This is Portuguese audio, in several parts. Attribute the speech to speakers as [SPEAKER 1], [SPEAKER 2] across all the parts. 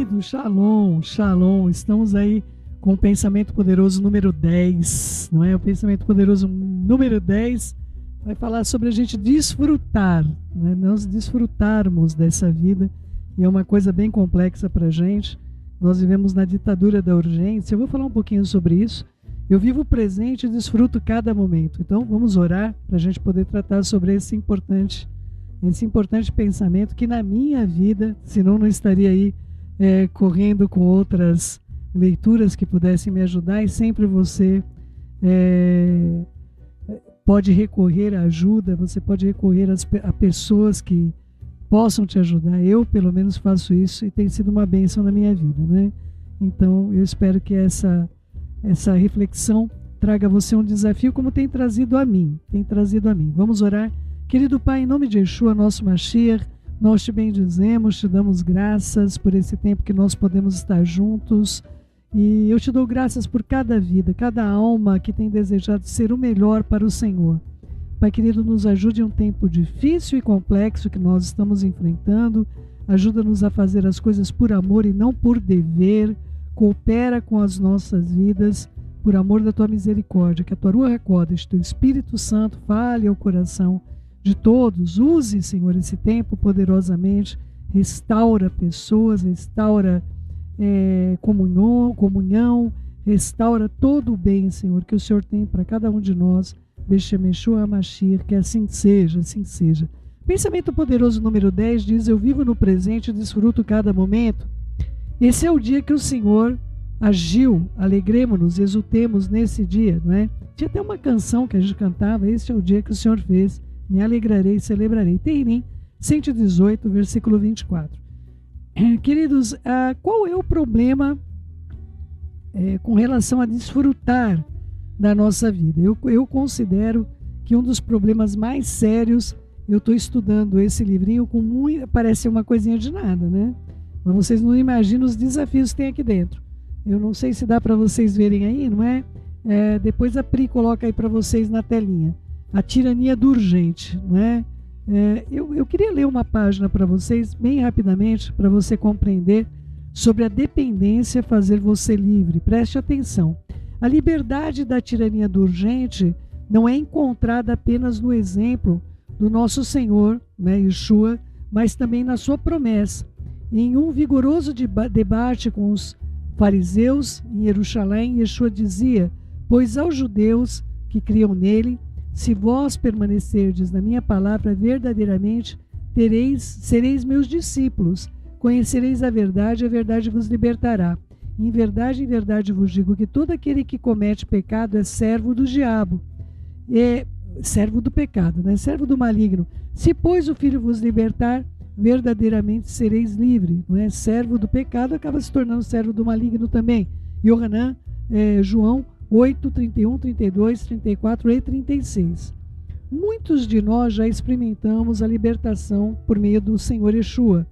[SPEAKER 1] querido, Shalom, Shalom. Estamos aí com o Pensamento Poderoso número 10, não é? O Pensamento Poderoso número 10 vai falar sobre a gente desfrutar, né? Nós desfrutarmos dessa vida, e é uma coisa bem complexa para a gente. Nós vivemos na ditadura da urgência. Eu vou falar um pouquinho sobre isso. Eu vivo o presente e desfruto cada momento. Então vamos orar para a gente poder tratar sobre esse importante pensamento que na minha vida, senão não estaria aí correndo com outras leituras que pudessem me ajudar, e sempre você pode recorrer à ajuda, você pode recorrer a pessoas que possam te ajudar. Eu, pelo menos, faço isso e tem sido uma bênção na minha vida, né? Então, eu espero que essa reflexão traga a você um desafio como tem trazido a mim. Vamos orar. Querido Pai, em nome de Yeshua, nosso Mashiach, nós te bendizemos, te damos graças por esse tempo que nós podemos estar juntos. E eu te dou graças por cada vida, cada alma que tem desejado ser o melhor para o Senhor. Pai querido, nos ajude em um tempo difícil e complexo que nós estamos enfrentando. Ajuda-nos a fazer as coisas por amor e não por dever. Coopera com as nossas vidas por amor da tua misericórdia. Que a tua Ruach HaKodesh, teu Espírito Santo, fale ao coração de todos. Use, Senhor, esse tempo poderosamente. Restaura pessoas, restaura comunhão, restaura todo o bem, Senhor, que o Senhor tem para cada um de nós. Beshemeshua Mashiach, que assim seja, assim seja. Pensamento poderoso número 10 diz: eu vivo no presente e desfruto cada momento. Esse é o dia que o Senhor agiu. Alegremos-nos, exultemos nesse dia, não é? Tinha até uma canção que a gente cantava: este é o dia que o Senhor fez, me alegrarei e celebrarei. Teirim 118, versículo 24. Queridos, qual é o problema com relação a desfrutar da nossa vida? Eu considero que um dos problemas mais sérios, eu estou estudando esse livrinho com muito, parece uma coisinha de nada, né? Mas vocês não imaginam os desafios que tem aqui dentro. Eu não sei se dá para vocês verem aí, não é? Depois a Pri coloca aí para vocês na telinha. A tirania do urgente, não é? Eu queria ler uma página para vocês, bem rapidamente, para você compreender sobre a dependência fazer você livre. Preste atenção. A liberdade da tirania do urgente não é encontrada apenas no exemplo do nosso Senhor, né, Yeshua, mas também na sua promessa. Em um vigoroso debate com os fariseus em Jerusalém, Yeshua dizia: pois aos judeus que criam nele, se vós permanecerdes na minha palavra verdadeiramente, sereis meus discípulos, conhecereis a verdade vos libertará. Em verdade vos digo que todo aquele que comete pecado é servo do diabo, é servo do pecado, né? Servo do maligno. Se, pois, o Filho vos libertar, verdadeiramente sereis livres, não é? Servo do pecado acaba se tornando servo do maligno também. Yohanan, João 8, 31, 32, 34 e 36. Muitos de nós já experimentamos a libertação por meio do Senhor Yeshua,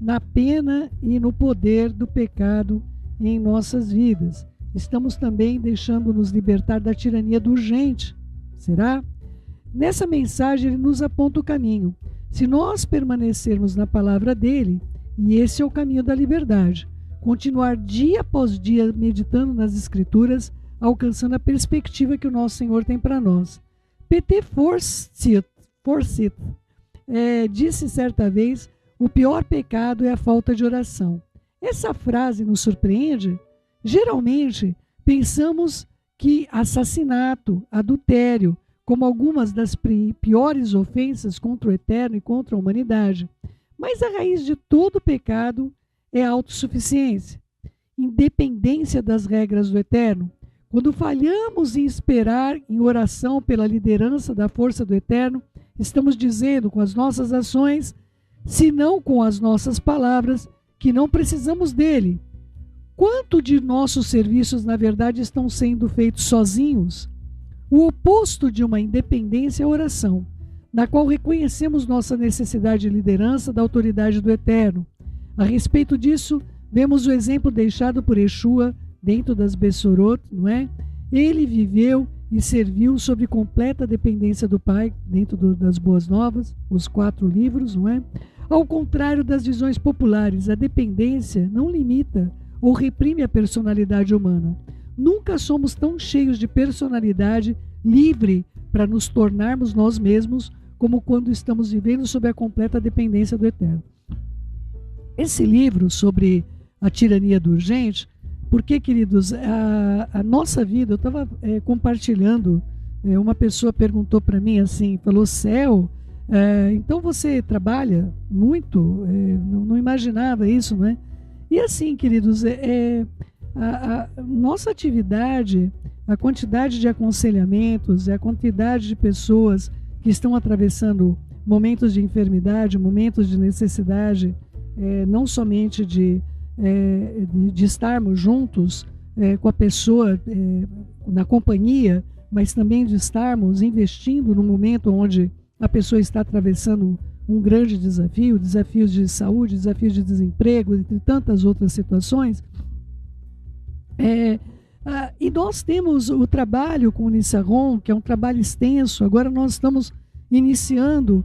[SPEAKER 1] na pena e no poder do pecado em nossas vidas. Estamos também deixando-nos libertar da tirania do urgente. Será? Nessa mensagem ele nos aponta o caminho. Se nós permanecermos na palavra dele, e esse é o caminho da liberdade, continuar dia após dia meditando nas Escrituras, alcançando a perspectiva que o nosso Senhor tem para nós. P.T. Forsyth disse certa vez: o pior pecado é a falta de oração. Essa frase nos surpreende? Geralmente, pensamos que assassinato, adultério, como algumas das piores ofensas contra o eterno e contra a humanidade. Mas a raiz de todo pecado é a autossuficiência, independência das regras do eterno. Quando falhamos em esperar em oração pela liderança da força do eterno, estamos dizendo com as nossas ações, se não com as nossas palavras, que não precisamos dele. Quanto de nossos serviços, na verdade, estão sendo feitos sozinhos? O oposto de uma independência é a oração, na qual reconhecemos nossa necessidade de liderança da autoridade do Eterno. A respeito disso, vemos o exemplo deixado por Yeshua dentro das Bessorot, não é? Ele viveu e serviu sob completa dependência do Pai, dentro das Boas Novas, os 4 livros, não é? Ao contrário das visões populares, a dependência não limita ou reprime a personalidade humana. Nunca somos tão cheios de personalidade livre para nos tornarmos nós mesmos como quando estamos vivendo sob a completa dependência do Eterno. Esse livro sobre a tirania do urgente, porque, queridos, a nossa vida, eu estava compartilhando, uma pessoa perguntou para mim assim, falou, Céu, então você trabalha muito? Não imaginava isso, né? E assim, queridos, a nossa atividade, a quantidade de aconselhamentos, a quantidade de pessoas que estão atravessando momentos de enfermidade, momentos de necessidade, não somente de estarmos juntos com a pessoa na companhia, mas também de estarmos investindo no momento onde a pessoa está atravessando um grande desafio, desafios de saúde, desafios de desemprego, entre tantas outras situações. E nós temos o trabalho com o Nissaron, que é um trabalho extenso. Agora nós estamos iniciando,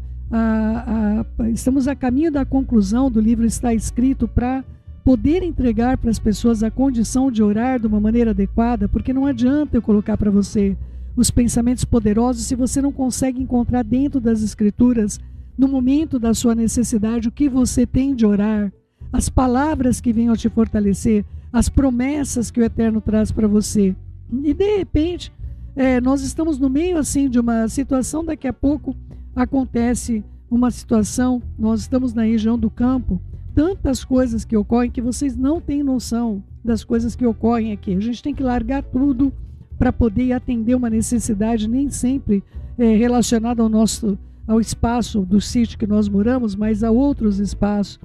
[SPEAKER 1] estamos a caminho da conclusão do livro Está Escrito, para poder entregar para as pessoas a condição de orar de uma maneira adequada, porque não adianta eu colocar para você os pensamentos poderosos se você não consegue encontrar dentro das Escrituras, no momento da sua necessidade, o que você tem de orar, as palavras que venham te fortalecer, as promessas que o Eterno traz para você. E de repente, nós estamos no meio assim de uma situação, daqui a pouco acontece uma situação, nós estamos na região do campo, tantas coisas que ocorrem que vocês não têm noção das coisas que ocorrem aqui. A gente tem que largar tudo para poder atender uma necessidade, nem sempre relacionada ao espaço do sítio que nós moramos, mas a outros espaços.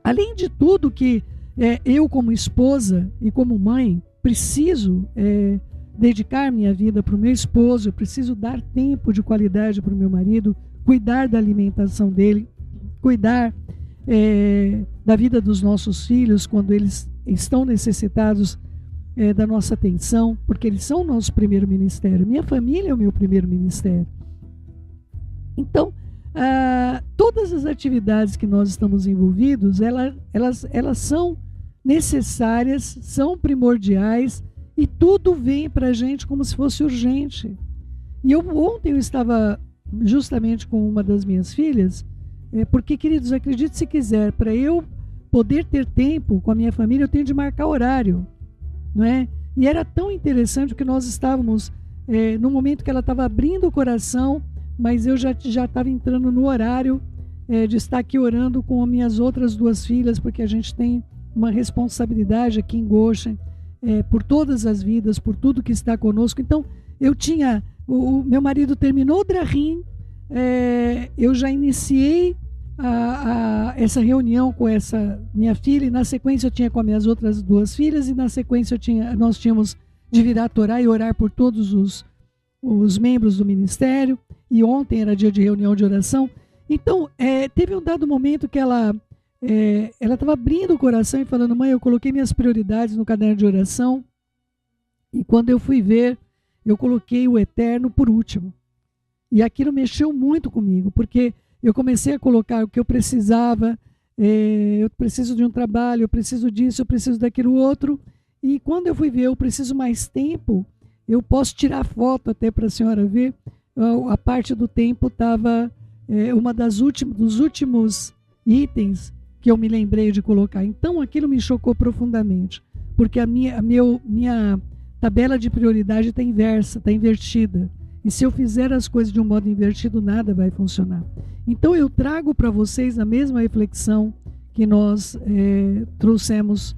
[SPEAKER 1] Além de tudo que eu, como esposa e como mãe, preciso dedicar minha vida para o meu esposo, eu preciso dar tempo de qualidade para o meu marido, cuidar da alimentação dele, cuidar da vida dos nossos filhos quando eles estão necessitados da nossa atenção, porque eles são o nosso primeiro ministério. Minha família é o meu primeiro ministério. Então, todas as atividades que nós estamos envolvidos, elas são necessárias, são primordiais, e tudo vem para a gente como se fosse urgente. E ontem eu estava justamente com uma das minhas filhas, porque, queridos, acredite se quiser, para eu poder ter tempo com a minha família, eu tenho de marcar horário, não é? E era tão interessante que nós estávamos no momento que ela estava abrindo o coração, mas eu já estava entrando no horário de estar aqui orando com as minhas outras duas filhas, porque a gente tem uma responsabilidade aqui em Goshen, por todas as vidas, por tudo que está conosco. Então, o meu marido terminou o Drahim, eu já iniciei essa reunião com essa minha filha, e na sequência eu tinha com as minhas outras duas filhas, e na sequência nós tínhamos de virar a Torá e orar por todos os membros do ministério, e ontem era dia de reunião de oração. Então, teve um dado momento que ela estava abrindo o coração e falando, mãe, eu coloquei minhas prioridades no caderno de oração, e quando eu fui ver, eu coloquei o Eterno por último. E aquilo mexeu muito comigo, porque eu comecei a colocar o que eu precisava, eu preciso de um trabalho, eu preciso disso, eu preciso daquilo outro, e quando eu fui ver, eu preciso mais tempo, eu posso tirar foto até para a senhora ver, a parte do tempo estava uma dos últimos itens que eu me lembrei de colocar. Então aquilo me chocou profundamente, porque a minha tabela de prioridade está inversa, está invertida. E se eu fizer as coisas de um modo invertido, nada vai funcionar. Então eu trago para vocês a mesma reflexão que nós trouxemos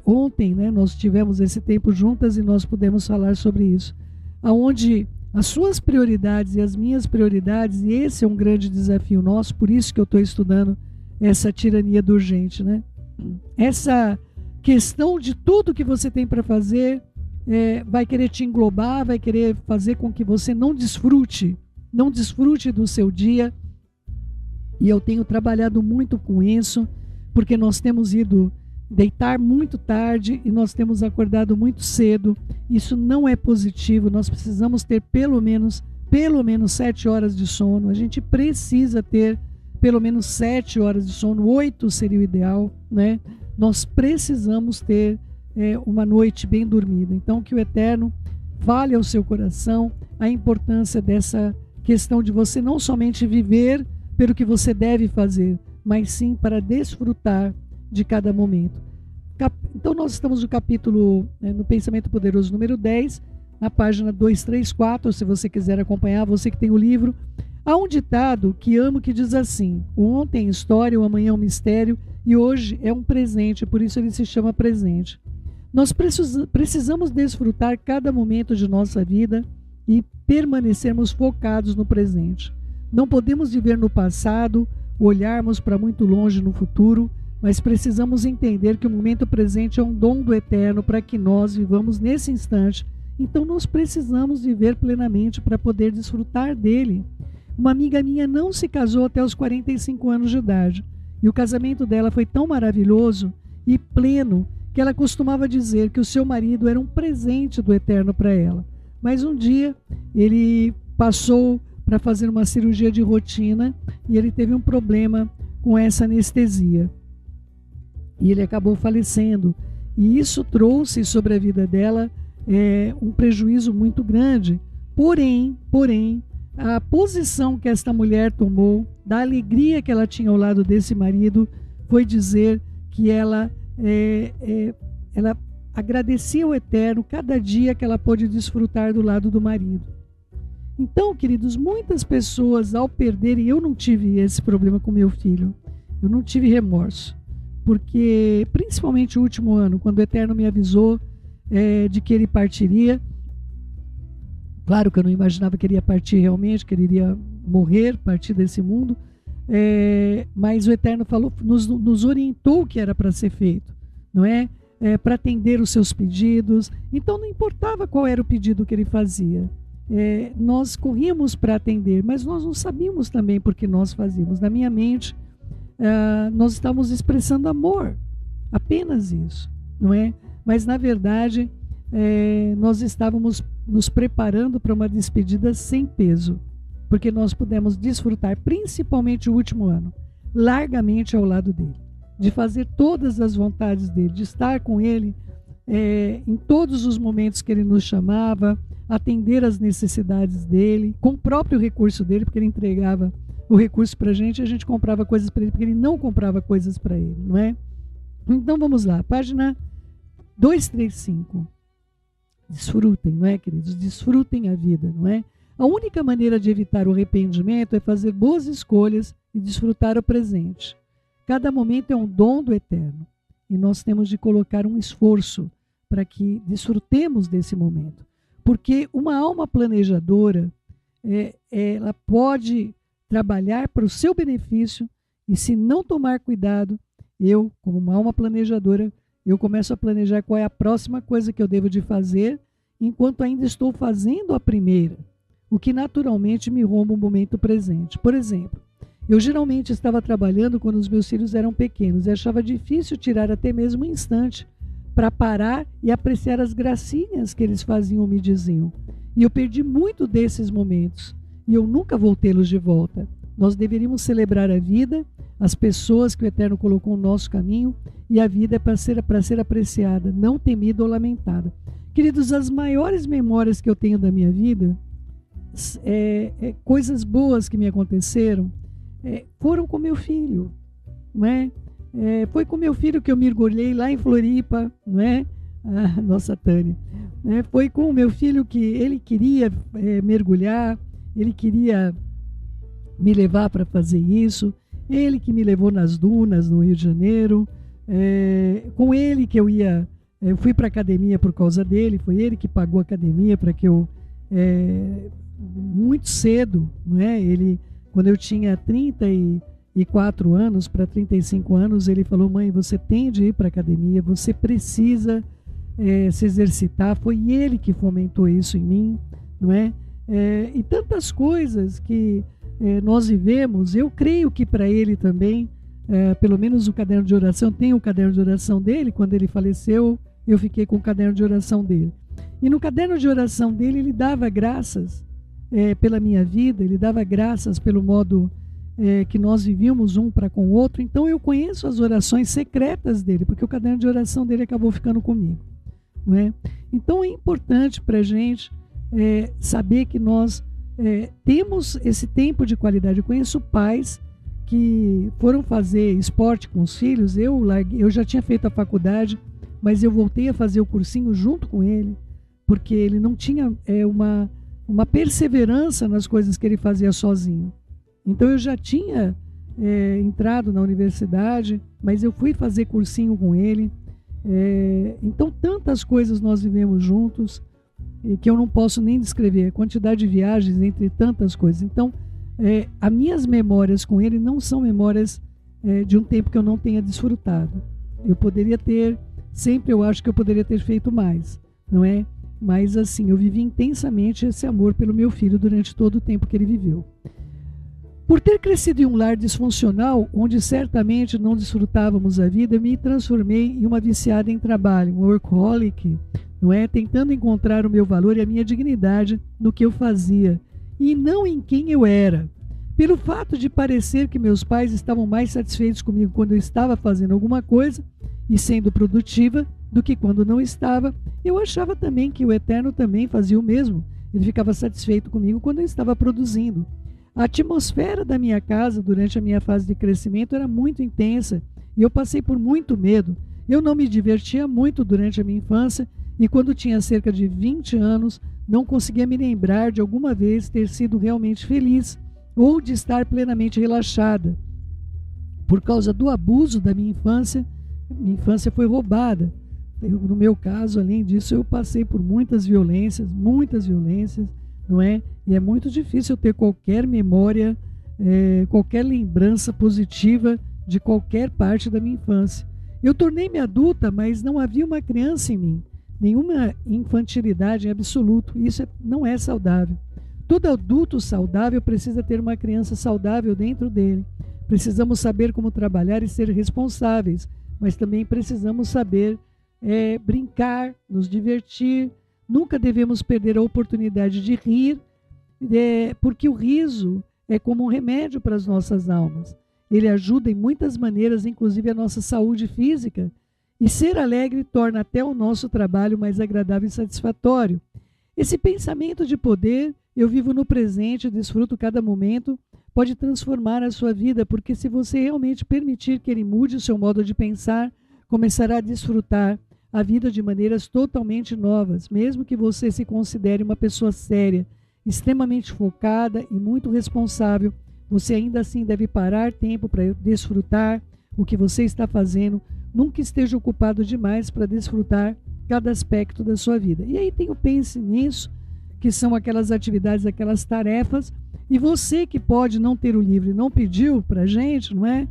[SPEAKER 1] ontem, né? Nós tivemos esse tempo juntas e nós pudemos falar sobre isso. Onde as suas prioridades e as minhas prioridades, e esse é um grande desafio nosso, por isso que eu estou estudando essa tirania do urgente, né? Essa questão de tudo que você tem para fazer vai querer te englobar, vai querer fazer com que você não desfrute do seu dia. E eu tenho trabalhado muito com isso, porque nós temos ido deitar muito tarde e nós temos acordado muito cedo. Isso não é positivo. Nós precisamos ter pelo menos 7 horas de sono. A gente precisa ter pelo menos 7 horas de sono, 8 seria o ideal, né? Nós precisamos ter uma noite bem dormida. Então, que o Eterno fale ao seu coração a importância dessa questão de você não somente viver pelo que você deve fazer, mas sim para desfrutar de cada momento. Então, nós estamos no capítulo, no Pensamento Poderoso número 10, na página 234, se você quiser acompanhar, você que tem o livro. Há um ditado que amo que diz assim: o ontem é história, o amanhã é um mistério e hoje é um presente, por isso ele se chama presente. Nós precisamos desfrutar cada momento de nossa vida e permanecermos focados no presente. Não podemos viver no passado, olharmos para muito longe no futuro, mas precisamos entender que o momento presente é um dom do Eterno para que nós vivamos nesse instante. Então nós precisamos viver plenamente para poder desfrutar dele. Uma amiga minha não se casou até os 45 anos de idade, e o casamento dela foi tão maravilhoso e pleno que ela costumava dizer que o seu marido era um presente do Eterno para ela. Mas um dia ele passou para fazer uma cirurgia de rotina e ele teve um problema com essa anestesia. E ele acabou falecendo. E isso trouxe sobre a vida dela um prejuízo muito grande. Porém, a posição que esta mulher tomou, da alegria que ela tinha ao lado desse marido, foi dizer que ela agradecia ao Eterno cada dia que ela pôde desfrutar do lado do marido. Então, queridos, muitas pessoas ao perderem, eu não tive esse problema com meu filho, eu não tive remorso, porque principalmente o último ano, quando o Eterno me avisou de que ele partiria, claro que eu não imaginava que ele ia partir realmente, que ele iria morrer, partir desse mundo, mas o Eterno falou, nos orientou o que era para ser feito, não é? Para atender os seus pedidos. Então não importava qual era o pedido que ele fazia, nós corríamos para atender, mas nós não sabíamos também por que nós fazíamos. Na minha mente, nós estávamos expressando amor, apenas isso, não é? Mas na verdade nós estávamos nos preparando para uma despedida sem peso, porque nós pudemos desfrutar, principalmente o último ano, largamente ao lado dele, de fazer todas as vontades dele, de estar com ele em todos os momentos que ele nos chamava, atender as necessidades dele, com o próprio recurso dele, porque ele entregava o recurso para a gente comprava coisas para ele, porque ele não comprava coisas para ele, não é? Então vamos lá, página 235. Desfrutem, não é, queridos? Desfrutem a vida, não é? A única maneira de evitar o arrependimento é fazer boas escolhas e desfrutar o presente. Cada momento é um dom do Eterno e nós temos de colocar um esforço para que desfrutemos desse momento. Porque uma alma planejadora, ela pode trabalhar para o seu benefício e, se não tomar cuidado, eu, como uma alma planejadora, eu começo a planejar qual é a próxima coisa que eu devo de fazer, enquanto ainda estou fazendo a primeira, o que naturalmente me rouba o momento presente. Por exemplo, eu geralmente estava trabalhando quando os meus filhos eram pequenos e achava difícil tirar até mesmo um instante para parar e apreciar as gracinhas que eles faziam ou me diziam. E eu perdi muito desses momentos e eu nunca vou tê-los de volta. Nós deveríamos celebrar a vida, as pessoas que o Eterno colocou no nosso caminho, e a vida é para ser apreciada, não temida ou lamentada. Queridos, as maiores memórias que eu tenho da minha vida, coisas boas que me aconteceram, foram com meu filho, não é? Foi com meu filho que eu mergulhei lá em Floripa, não é? Nossa Tânia. Foi com o meu filho que ele queria mergulhar, ele queria me levar para fazer isso, ele que me levou nas dunas no Rio de Janeiro, com ele que eu fui para a academia por causa dele, foi ele que pagou a academia para que eu, muito cedo, não é? Ele, quando eu tinha 34 anos para 35 anos, ele falou: mãe, você tem de ir para a academia, você precisa se exercitar. Foi ele que fomentou isso em mim, não é? E tantas coisas que nós vivemos, eu creio que para ele também, pelo menos o caderno de oração, tem o caderno de oração dele. Quando ele faleceu, eu fiquei com o caderno de oração dele. E no caderno de oração dele, ele dava graças pela minha vida, ele dava graças pelo modo que nós vivíamos um para com o outro. Então eu conheço as orações secretas dele, porque o caderno de oração dele acabou ficando comigo, não é? Então é importante para a gente saber que nós temos esse tempo de qualidade. Eu conheço pais que foram fazer esporte com os filhos. Eu já tinha feito a faculdade, mas eu voltei a fazer o cursinho junto com ele, porque ele não tinha uma perseverança nas coisas que ele fazia sozinho. Então eu já tinha entrado na universidade, mas eu fui fazer cursinho com ele. Então tantas coisas nós vivemos juntos que eu não posso nem descrever, a quantidade de viagens entre tantas coisas. Então as minhas memórias com ele não são memórias de um tempo que eu não tenha desfrutado. Eu poderia ter, sempre eu acho que eu poderia ter feito mais, não é? Mas assim, eu vivi intensamente esse amor pelo meu filho durante todo o tempo que ele viveu. Por ter crescido em um lar disfuncional, onde certamente não desfrutávamos a vida, eu me transformei em uma viciada em trabalho, um workaholic, não é? Tentando encontrar o meu valor e a minha dignidade no que eu fazia, e não em quem eu era. Pelo fato de parecer que meus pais estavam mais satisfeitos comigo quando eu estava fazendo alguma coisa e sendo produtiva do que quando não estava, eu achava também que o Eterno também fazia o mesmo. Ele ficava satisfeito comigo quando eu estava produzindo. A atmosfera da minha casa durante a minha fase de crescimento era muito intensa e eu passei por muito medo. Eu não me divertia muito durante a minha infância e quando tinha cerca de 20 anos não conseguia me lembrar de alguma vez ter sido realmente feliz ou de estar plenamente relaxada. Por causa do abuso da minha infância foi roubada. No meu caso, além disso, eu passei por muitas violências, não é? E é muito difícil ter qualquer memória, qualquer lembrança positiva de qualquer parte da minha infância. Eu tornei-me adulta, mas não havia uma criança em mim, nenhuma infantilidade em absoluto. Isso não é saudável. Todo adulto saudável precisa ter uma criança saudável dentro dele. Precisamos saber como trabalhar e ser responsáveis, mas também precisamos saber brincar, nos divertir. Nunca devemos perder a oportunidade de rir, porque o riso é como um remédio para as nossas almas. Ele ajuda em muitas maneiras, inclusive a nossa saúde física. E ser alegre torna até o nosso trabalho mais agradável e satisfatório. Esse pensamento de poder, eu vivo no presente, desfruto cada momento, pode transformar a sua vida, porque se você realmente permitir que ele mude o seu modo de pensar, começará a desfrutar a vida de maneiras totalmente novas, mesmo que você se considere uma pessoa séria, extremamente focada e muito responsável. Você ainda assim deve parar tempo para desfrutar o que você está fazendo. Nunca esteja ocupado demais para desfrutar cada aspecto da sua vida. E aí tem o Pense Nisso, que são aquelas atividades, aquelas tarefas. E você que pode não ter o livro e não pediu para a gente, não é?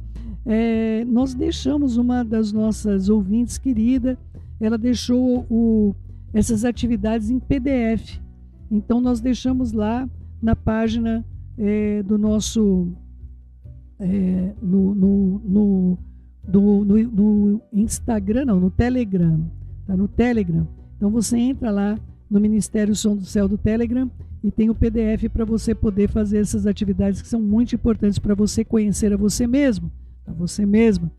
[SPEAKER 1] Nós deixamos uma das nossas ouvintes querida, ela deixou essas atividades em PDF. Então nós deixamos lá na página do nosso no Instagram, não, no Telegram. Tá no Telegram. Então você entra lá no Ministério Som do Céu do Telegram e tem o PDF para você poder fazer essas atividades que são muito importantes para você conhecer a você mesmo, a você mesma.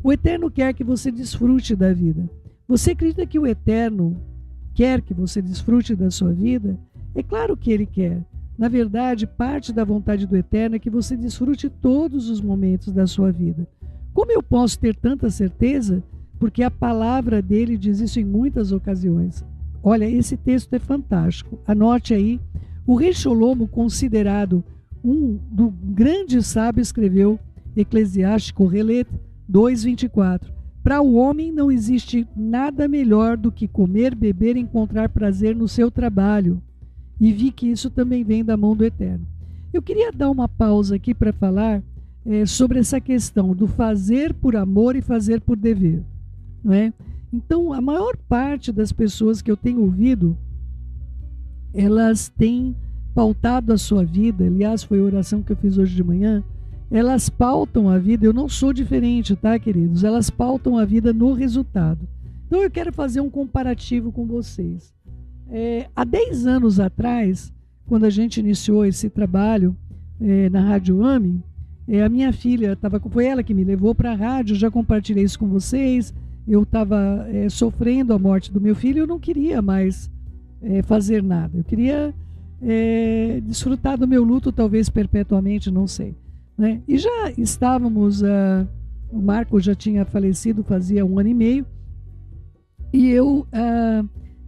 [SPEAKER 1] O Eterno quer que você desfrute da vida. Você acredita que o Eterno quer que você desfrute da sua vida? É claro que Ele quer. Na verdade, parte da vontade do Eterno é que você desfrute todos os momentos da sua vida. Como eu posso ter tanta certeza? Porque a palavra dele diz isso em muitas ocasiões. Olha, esse texto é fantástico. Anote aí. O rei Sholomo, considerado um do grande sábio, escreveu Eclesiástico Relet 2:24. Para o homem não existe nada melhor do que comer, beber e encontrar prazer no seu trabalho. E vi que isso também vem da mão do Eterno. Eu queria dar uma pausa aqui para falar sobre essa questão do fazer por amor e fazer por dever. Não é? Então, a maior parte das pessoas que eu tenho ouvido, elas têm pautado a sua vida. Aliás, foi a oração que eu fiz hoje de manhã. Elas pautam a vida, eu não sou diferente, tá, queridos? Elas pautam a vida no resultado. Então eu quero fazer um comparativo com vocês. Há 10 anos atrás, quando a gente iniciou esse trabalho na Rádio AME, A minha filha foi ela que me levou para a rádio, já compartilhei isso com vocês. Eu estava sofrendo a morte do meu filho, eu não queria mais fazer nada. Eu queria desfrutar do meu luto, talvez perpetuamente, não sei. Né? E já estávamos, o Marco já tinha falecido fazia 1 ano e meio, e eu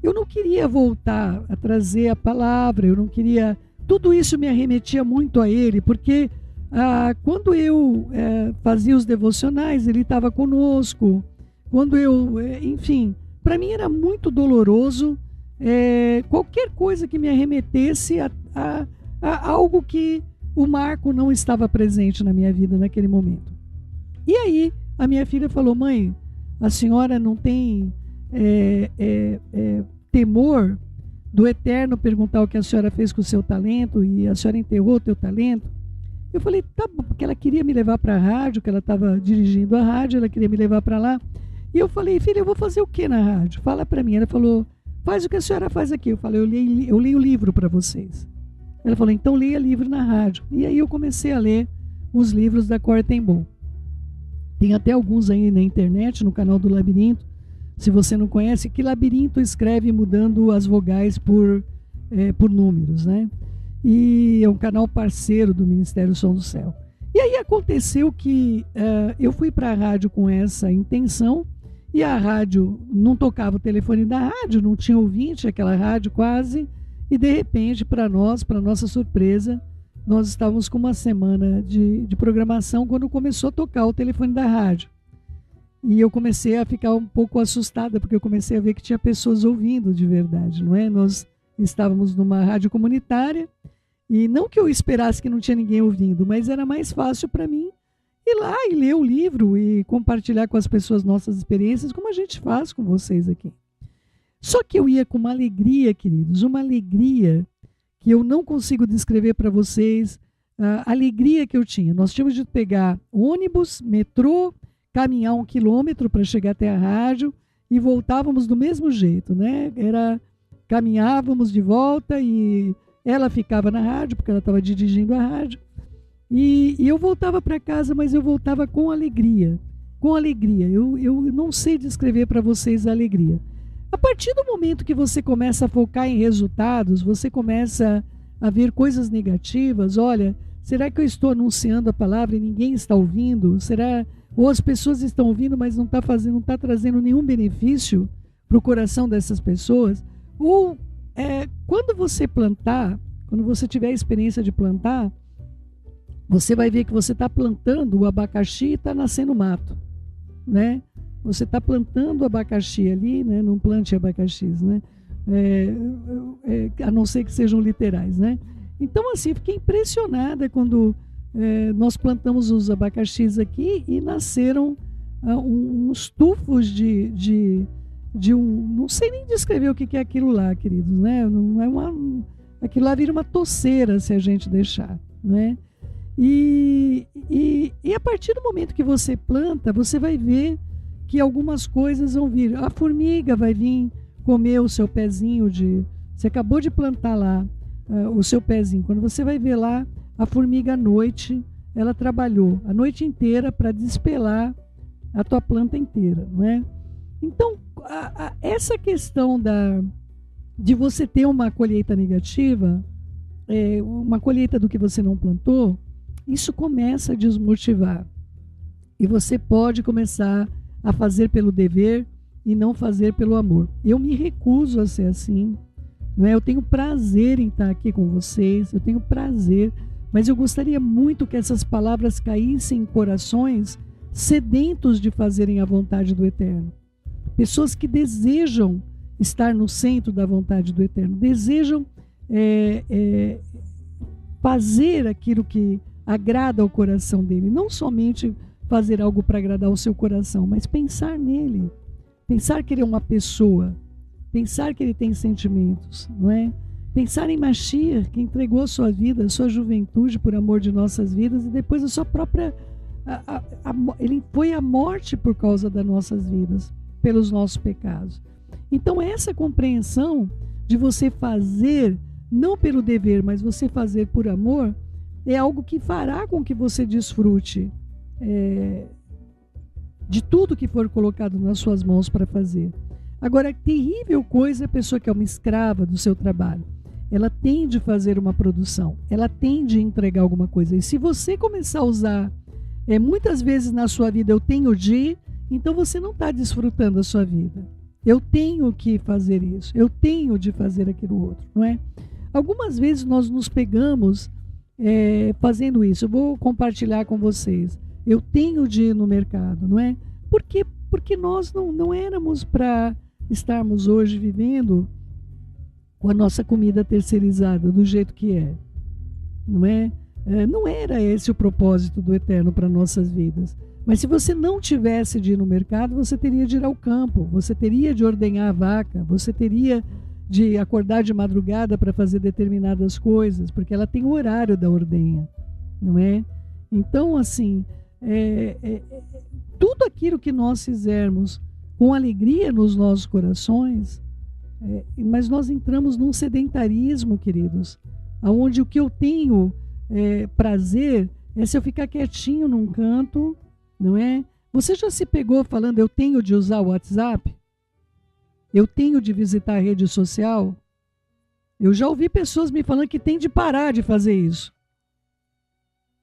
[SPEAKER 1] não queria voltar a trazer a palavra, eu não queria... Tudo isso me arremetia muito a ele, porque quando eu fazia os devocionais, ele estava conosco. Quando enfim, para mim era muito doloroso qualquer coisa que me arremetesse a algo que o Marco não estava presente na minha vida naquele momento. E aí a minha filha falou: mãe, a senhora não tem temor do Eterno perguntar o que a senhora fez com o seu talento e a senhora enterrou o teu talento? Eu falei, tá bom, porque ela queria me levar para a rádio, que ela estava dirigindo a rádio, ela queria me levar para lá. E eu falei, filha, eu vou fazer o que na rádio? Fala para mim. Ela falou, faz o que a senhora faz aqui. Eu falei, eu leio livro para vocês. Ela falou, então leia livro na rádio. E aí eu comecei a ler os livros da Corrie ten Boom. Tem até alguns aí na internet, no canal do Labirinto. Se você não conhece, que Labirinto escreve mudando as vogais por números, né? E é um canal parceiro do Ministério Som do Céu. E aí aconteceu que eu fui para a rádio com essa intenção, e a rádio não tocava o telefone da rádio, não tinha ouvinte, aquela rádio quase, e de repente, para nossa surpresa, nós estávamos com uma semana de programação quando começou a tocar o telefone da rádio. E eu comecei a ficar um pouco assustada, porque eu comecei a ver que tinha pessoas ouvindo de verdade, não é? Nós estávamos numa rádio comunitária, e não que eu esperasse que não tinha ninguém ouvindo, mas era mais fácil para mim ir lá e ler o livro e compartilhar com as pessoas nossas experiências, como a gente faz com vocês aqui. Só que eu ia com uma alegria, queridos, uma alegria que eu não consigo descrever para vocês, a alegria que eu tinha. Nós tínhamos de pegar ônibus, metrô, caminhar 1 quilômetro para chegar até a rádio e voltávamos do mesmo jeito, né? Caminhávamos de volta e ela ficava na rádio, porque ela estava dirigindo a rádio. E eu voltava para casa, mas eu voltava com alegria. Com alegria. Eu não sei descrever para vocês a alegria. A partir do momento que você começa a focar em resultados, você começa a ver coisas negativas. Olha, será que eu estou anunciando a palavra e ninguém está ouvindo? Ou as pessoas estão ouvindo, mas não está trazendo nenhum benefício para o coração dessas pessoas? Ou quando você plantar, quando você tiver a experiência de plantar, você vai ver que você está plantando o abacaxi e está nascendo mato, né? Você está plantando abacaxi ali, né? Não plante abacaxis, né? A não ser que sejam literais, né? Então, assim, fiquei impressionada quando nós plantamos os abacaxis aqui e nasceram uns tufos de um... Não sei nem descrever o que é aquilo lá, queridos, né? Não é aquilo lá vira uma toceira se a gente deixar, né? E a partir do momento que você planta, você vai ver que algumas coisas vão vir. A formiga vai vir comer o seu pezinho Você acabou de plantar lá o seu pezinho. Quando você vai ver lá, a formiga à noite, ela trabalhou a noite inteira para despelar a tua planta inteira, não é? Então, essa questão de você ter uma colheita negativa, uma colheita do que você não plantou, isso começa a desmotivar. E você pode começar a fazer pelo dever e não fazer pelo amor. Eu me recuso a ser assim, não é? Eu tenho prazer em estar aqui com vocês, eu tenho prazer, mas eu gostaria muito que essas palavras caíssem em corações sedentos de fazerem a vontade do Eterno. Pessoas que desejam estar no centro da vontade do Eterno, desejam fazer aquilo que agrada ao coração dele, não somente fazer algo para agradar o seu coração, mas pensar nele, pensar que ele é uma pessoa, pensar que ele tem sentimentos, não é? Pensar em Mashiach, que entregou a sua vida, a sua juventude por amor de nossas vidas e depois a sua própria... ele foi à morte por causa das nossas vidas, pelos nossos pecados. Então essa compreensão de você fazer, não pelo dever, mas você fazer por amor, é algo que fará com que você desfrute de tudo que for colocado nas suas mãos para fazer. Agora, a terrível coisa é a pessoa que é uma escrava do seu trabalho. Ela tem de fazer uma produção, ela tem de entregar alguma coisa. E se você começar a usar muitas vezes na sua vida, eu tenho de, então você não está desfrutando a sua vida. Eu tenho que fazer isso, eu tenho de fazer aquilo outro, não é? Algumas vezes nós nos pegamos fazendo isso. Eu vou compartilhar com vocês. Eu tenho de ir no mercado, não é? Por quê? Porque nós não éramos para estarmos hoje vivendo com a nossa comida terceirizada do jeito que é, não é? Não era esse o propósito do Eterno para nossas vidas. Mas se você não tivesse de ir no mercado, você teria de ir ao campo, você teria de ordenhar a vaca, você teria de acordar de madrugada para fazer determinadas coisas, porque ela tem o horário da ordenha, não é? Então, assim, tudo aquilo que nós fizermos com alegria nos nossos corações, mas nós entramos num sedentarismo, queridos, onde o que eu tenho prazer é se eu ficar quietinho num canto, não é? Você já se pegou falando, eu tenho de usar o WhatsApp? Eu tenho de visitar a rede social? Eu já ouvi pessoas me falando que tem de parar de fazer isso.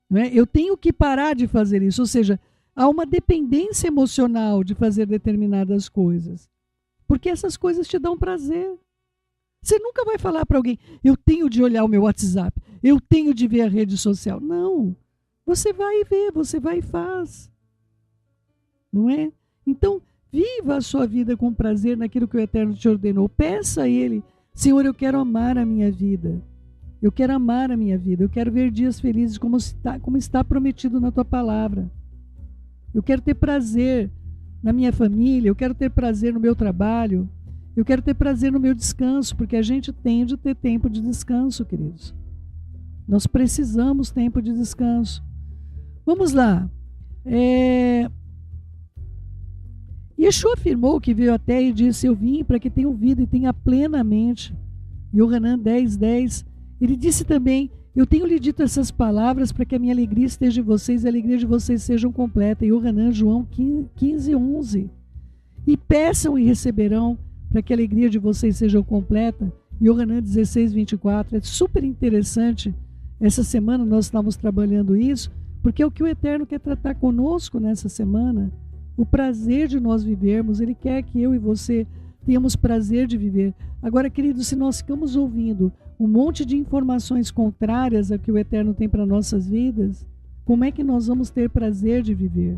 [SPEAKER 1] Não é? Eu tenho que parar de fazer isso. Ou seja, há uma dependência emocional de fazer determinadas coisas. Porque essas coisas te dão prazer. Você nunca vai falar para alguém, eu tenho de olhar o meu WhatsApp, eu tenho de ver a rede social. Não. Você vai ver, você vai e faz. Não é? Então, viva a sua vida com prazer naquilo que o Eterno te ordenou. Peça a Ele, Senhor, eu quero amar a minha vida. Eu quero amar a minha vida. Eu quero ver dias felizes como está prometido na Tua palavra. Eu quero ter prazer na minha família. Eu quero ter prazer no meu trabalho. Eu quero ter prazer no meu descanso, porque a gente tem de ter tempo de descanso, queridos. Nós precisamos tempo de descanso. Vamos lá. Yeshua afirmou que veio à terra e disse, eu vim para que tenham vida e tenha plenamente. Yohanan 10:10. Ele disse também, eu tenho lhe dito essas palavras para que a minha alegria esteja em vocês e a alegria de vocês sejam completa. Yohanan, João 15:11. E peçam e receberão para que a alegria de vocês seja completa. Yohanan 16:24. É super interessante. Essa semana nós estamos trabalhando isso, porque é o que o Eterno quer tratar conosco nessa semana. O prazer de nós vivermos. Ele quer que eu e você tenhamos prazer de viver. Agora, queridos, se nós ficamos ouvindo um monte de informações contrárias ao que o Eterno tem para nossas vidas, como é que nós vamos ter prazer de viver?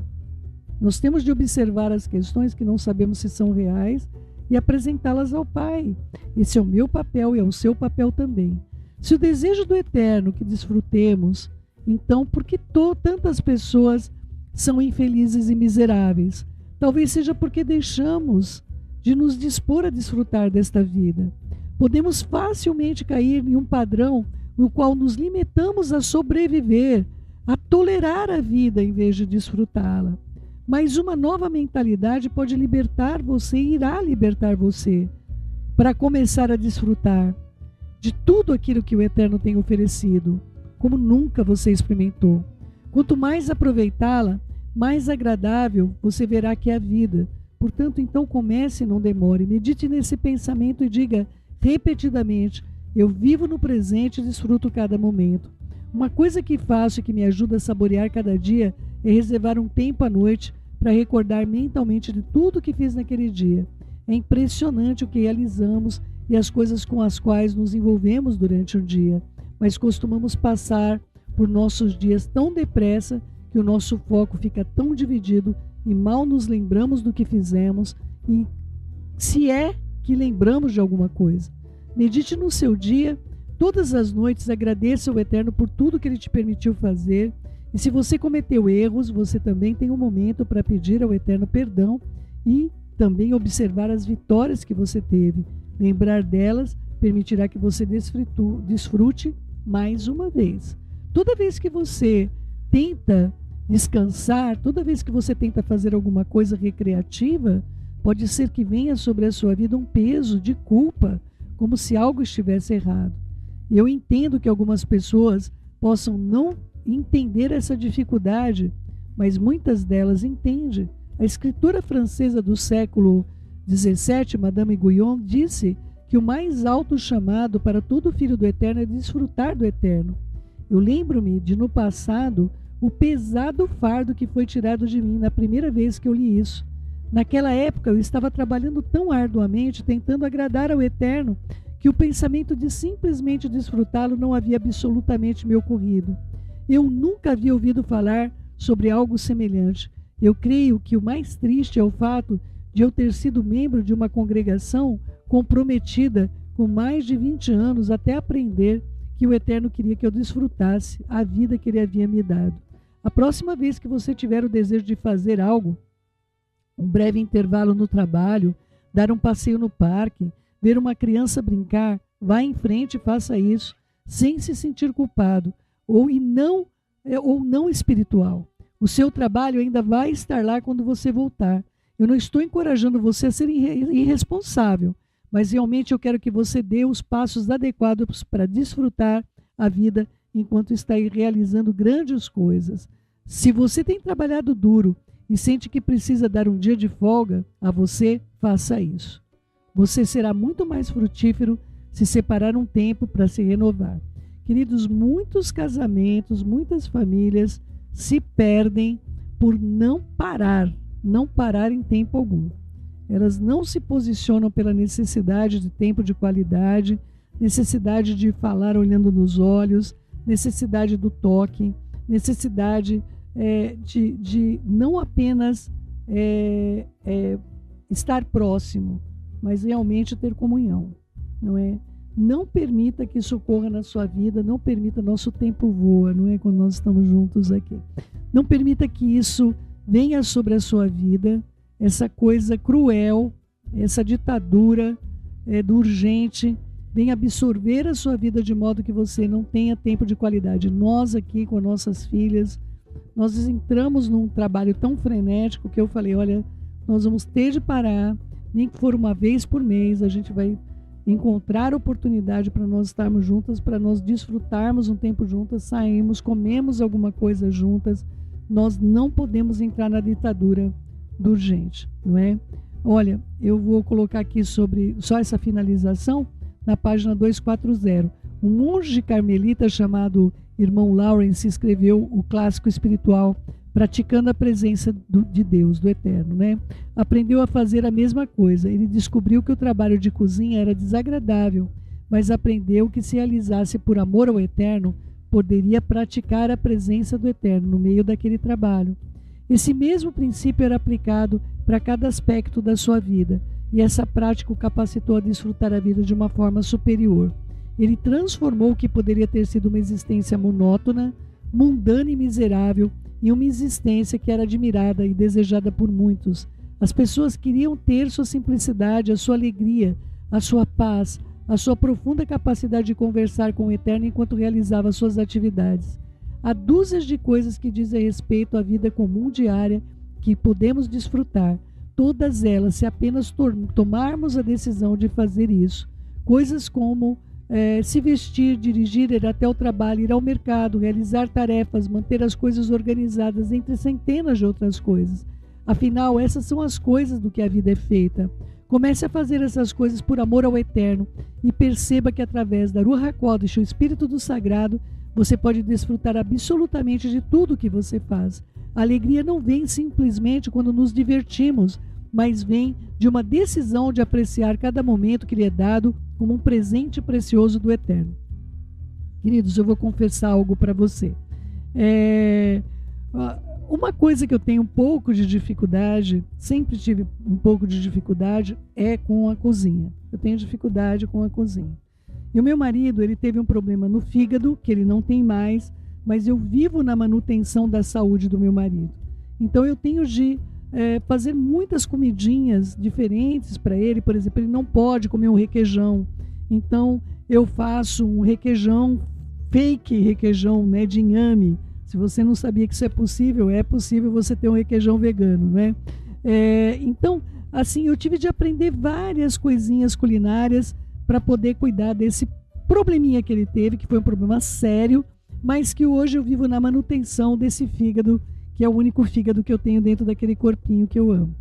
[SPEAKER 1] Nós temos de observar as questões que não sabemos se são reais e apresentá-las ao Pai. Esse é o meu papel e é o seu papel também. Se o desejo do Eterno que desfrutemos, então por que tantas pessoas são infelizes e miseráveis? Talvez seja porque deixamos de nos dispor a desfrutar desta vida. Podemos facilmente cair em um padrão no qual nos limitamos a sobreviver, a tolerar a vida em vez de desfrutá-la. Mas uma nova mentalidade pode libertar você e irá libertar você para começar a desfrutar de tudo aquilo que o Eterno tem oferecido, como nunca você experimentou. Quanto mais aproveitá-la, mais agradável você verá que é a vida. Portanto, então comece e não demore. Medite nesse pensamento e diga repetidamente, eu vivo no presente e desfruto cada momento. Uma coisa que faço e que me ajuda a saborear cada dia é reservar um tempo à noite para recordar mentalmente de tudo que fiz naquele dia. É impressionante o que realizamos e as coisas com as quais nos envolvemos durante o dia, mas costumamos passar por nossos dias tão depressa que o nosso foco fica tão dividido e mal nos lembramos do que fizemos e se é que lembramos de alguma coisa. Medite no seu dia, todas as noites agradeça ao Eterno por tudo que Ele te permitiu fazer e se você cometeu erros, você também tem um momento para pedir ao Eterno perdão e também observar as vitórias que você teve. Lembrar delas permitirá que você desfrute mais uma vez. Toda vez que você tenta descansar, toda vez que você tenta fazer alguma coisa recreativa, pode ser que venha sobre a sua vida um peso de culpa, como se algo estivesse errado. Eu entendo que algumas pessoas possam não entender essa dificuldade, mas muitas delas entendem. A escritora francesa do século XVII, Madame Guyon, disse que o mais alto chamado para todo filho do Eterno é desfrutar do Eterno. Eu lembro-me de, no passado, o pesado fardo que foi tirado de mim na primeira vez que eu li isso. Naquela época, eu estava trabalhando tão arduamente, tentando agradar ao Eterno, que o pensamento de simplesmente desfrutá-lo não havia absolutamente me ocorrido. Eu nunca havia ouvido falar sobre algo semelhante. Eu creio que o mais triste é o fato de eu ter sido membro de uma congregação comprometida com mais de 20 anos até aprender que o Eterno queria que eu desfrutasse a vida que Ele havia me dado. A próxima vez que você tiver o desejo de fazer algo, um breve intervalo no trabalho, dar um passeio no parque, ver uma criança brincar, vá em frente e faça isso, sem se sentir culpado ou não espiritual. O seu trabalho ainda vai estar lá quando você voltar. Eu não estou encorajando você a ser irresponsável, mas realmente eu quero que você dê os passos adequados para desfrutar a vida enquanto está aí realizando grandes coisas. Se você tem trabalhado duro e sente que precisa dar um dia de folga a você, faça isso. Você será muito mais frutífero se separar um tempo para se renovar. Queridos, muitos casamentos, muitas famílias se perdem por não parar em tempo algum. Elas não se posicionam pela necessidade de tempo de qualidade, necessidade de falar olhando nos olhos, necessidade do toque, necessidade de não apenas estar próximo, mas realmente ter comunhão, não é? Não permita que isso ocorra na sua vida, não permita, nosso tempo voa, não é, quando nós estamos juntos aqui. Não permita que isso venha sobre a sua vida, essa coisa cruel, essa ditadura do urgente, venha absorver a sua vida de modo que você não tenha tempo de qualidade. Nós aqui com nossas filhas, nós entramos num trabalho tão frenético que eu falei, olha, nós vamos ter de parar, nem que for uma vez por mês, a gente vai encontrar oportunidade para nós estarmos juntas, para nós desfrutarmos um tempo juntas, saímos, comemos alguma coisa juntas. Nós não podemos entrar na ditadura do urgente, não é? Olha, eu vou colocar aqui sobre só essa finalização na página 240. Um monge carmelita chamado Irmão Lawrence escreveu o clássico espiritual Praticando a Presença de Deus, do Eterno, né? Aprendeu a fazer a mesma coisa. Ele descobriu que o trabalho de cozinha era desagradável, mas aprendeu que se realizasse por amor ao Eterno, poderia praticar a presença do Eterno no meio daquele trabalho. Esse mesmo princípio era aplicado para cada aspecto da sua vida, e essa prática o capacitou a desfrutar a vida de uma forma superior. Ele transformou o que poderia ter sido uma existência monótona, mundana e miserável em uma existência que era admirada e desejada por muitos. As pessoas queriam ter sua simplicidade, a sua alegria, a sua paz, a sua profunda capacidade de conversar com o Eterno enquanto realizava suas atividades. Há dúzias de coisas que dizem respeito à vida comum diária que podemos desfrutar, todas elas se apenas tomarmos a decisão de fazer isso. Coisas como se vestir, dirigir, ir até o trabalho, ir ao mercado, realizar tarefas, manter as coisas organizadas, entre centenas de outras coisas. Afinal, essas são as coisas do que a vida é feita. Comece a fazer essas coisas por amor ao Eterno e perceba que através da Ruach HaKodesh, o Espírito do Sagrado, você pode desfrutar absolutamente de tudo que você faz. A alegria não vem simplesmente quando nos divertimos, mas vem de uma decisão de apreciar cada momento que lhe é dado como um presente precioso do Eterno. Queridos, eu vou confessar algo para você. Uma coisa que eu tenho um pouco de dificuldade, sempre tive um pouco de dificuldade, é com a cozinha. Eu tenho dificuldade com a cozinha. E o meu marido, ele teve um problema no fígado, que ele não tem mais, mas eu vivo na manutenção da saúde do meu marido. Então eu tenho de fazer muitas comidinhas diferentes para ele. Por exemplo, ele não pode comer um requeijão, então eu faço um requeijão, fake requeijão, né, de inhame. Se você não sabia que isso é possível você ter um requeijão vegano, né? Então, assim, eu tive de aprender várias coisinhas culinárias para poder cuidar desse probleminha que ele teve, que foi um problema sério, mas que hoje eu vivo na manutenção desse fígado, que é o único fígado que eu tenho dentro daquele corpinho que eu amo.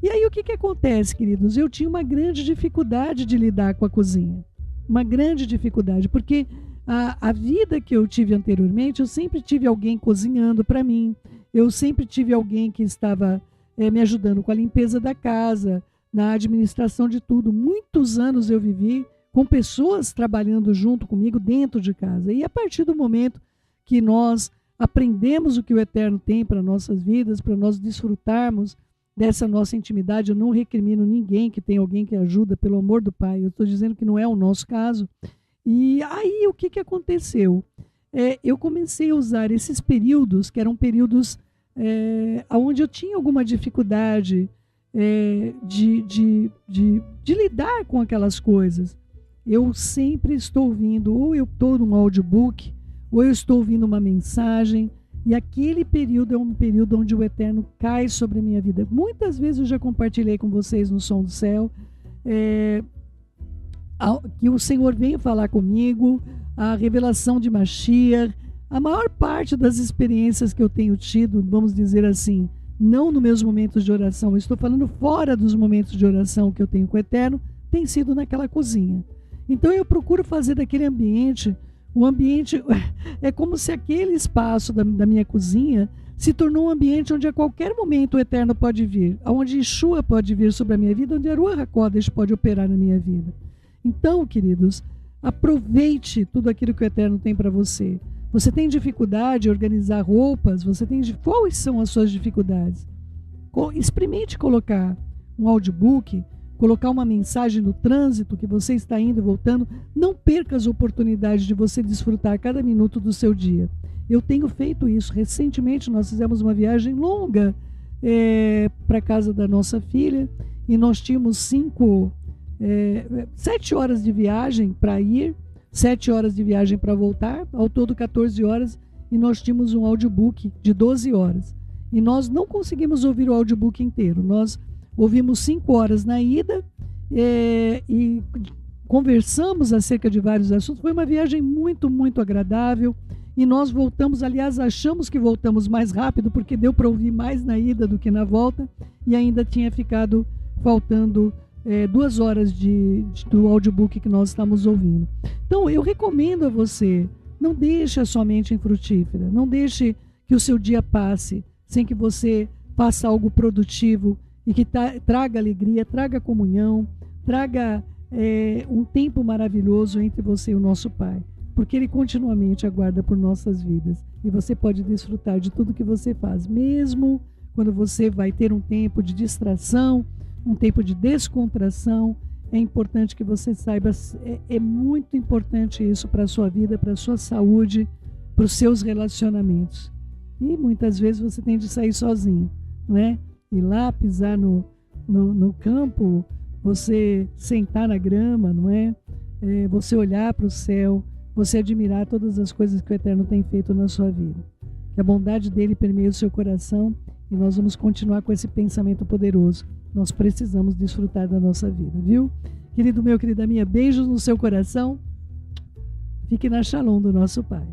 [SPEAKER 1] E aí o que acontece, queridos? Eu tinha uma grande dificuldade de lidar com a cozinha. Uma grande dificuldade, porque a vida que eu tive anteriormente, eu sempre tive alguém cozinhando para mim, eu sempre tive alguém que estava me ajudando com a limpeza da casa, na administração de tudo. Muitos anos eu vivi com pessoas trabalhando junto comigo dentro de casa. E a partir do momento que nós aprendemos o que o Eterno tem para nossas vidas, para nós desfrutarmos dessa nossa intimidade, eu não recrimino ninguém que tem alguém que ajuda, pelo amor do Pai. Eu estou dizendo que não é o nosso caso. E aí o que aconteceu? Eu comecei a usar esses períodos, que eram períodos onde eu tinha alguma dificuldade de lidar com aquelas coisas. Eu sempre estou ouvindo, ou eu estou num audiobook, ou eu estou ouvindo uma mensagem, e aquele período é um período onde o Eterno cai sobre a minha vida. Muitas vezes eu já compartilhei com vocês no Som do Céu, que o Senhor veio falar comigo, a revelação de Mashiach. A maior parte das experiências que eu tenho tido, vamos dizer assim, não nos meus momentos de oração, eu estou falando fora dos momentos de oração que eu tenho com o Eterno, tem sido naquela cozinha. Então eu procuro fazer daquele ambiente, o ambiente é como se aquele espaço da minha cozinha se tornou um ambiente onde a qualquer momento o Eterno pode vir, onde Yeshua pode vir sobre a minha vida, onde a Ruach HaKodesh pode operar na minha vida. Então, queridos, aproveite tudo aquilo que o Eterno tem para você. Você tem dificuldade em organizar roupas? Quais são as suas dificuldades? Experimente colocar um audiobook, colocar uma mensagem no trânsito que você está indo e voltando. Não perca as oportunidades de você desfrutar cada minuto do seu dia. Eu tenho feito isso. Recentemente nós fizemos uma viagem longa para a casa da nossa filha e nós tínhamos 7 horas de viagem para ir, 7 horas de viagem para voltar, ao todo 14 horas, e nós tínhamos um audiobook de 12 horas. E nós não conseguimos ouvir o audiobook inteiro. Nós ouvimos 5 horas na ida e conversamos acerca de vários assuntos. Foi uma viagem muito, muito agradável. E nós voltamos, aliás, achamos que voltamos mais rápido, porque deu para ouvir mais na ida do que na volta, e ainda tinha ficado faltando 2 horas do audiobook que nós estamos ouvindo. Então, eu recomendo a você, não deixe a sua mente infrutífera, não deixe que o seu dia passe sem que você faça algo produtivo e que traga alegria, traga comunhão, traga um tempo maravilhoso entre você e o nosso Pai, porque Ele continuamente aguarda por nossas vidas e você pode desfrutar de tudo que você faz, mesmo quando você vai ter um tempo de distração, um tempo de descontração. É importante que você saiba, é muito importante isso para a sua vida, para a sua saúde, para os seus relacionamentos. E muitas vezes você tem de sair sozinho, não é? Ir lá, pisar no campo, você sentar na grama, não é? Você olhar para o céu, você admirar todas as coisas que o Eterno tem feito na sua vida. Que a bondade dele permeie o seu coração e nós vamos continuar com esse pensamento poderoso. Nós precisamos desfrutar da nossa vida, viu? Querido meu, querida minha, beijos no seu coração. Fique na Shalom do nosso Pai.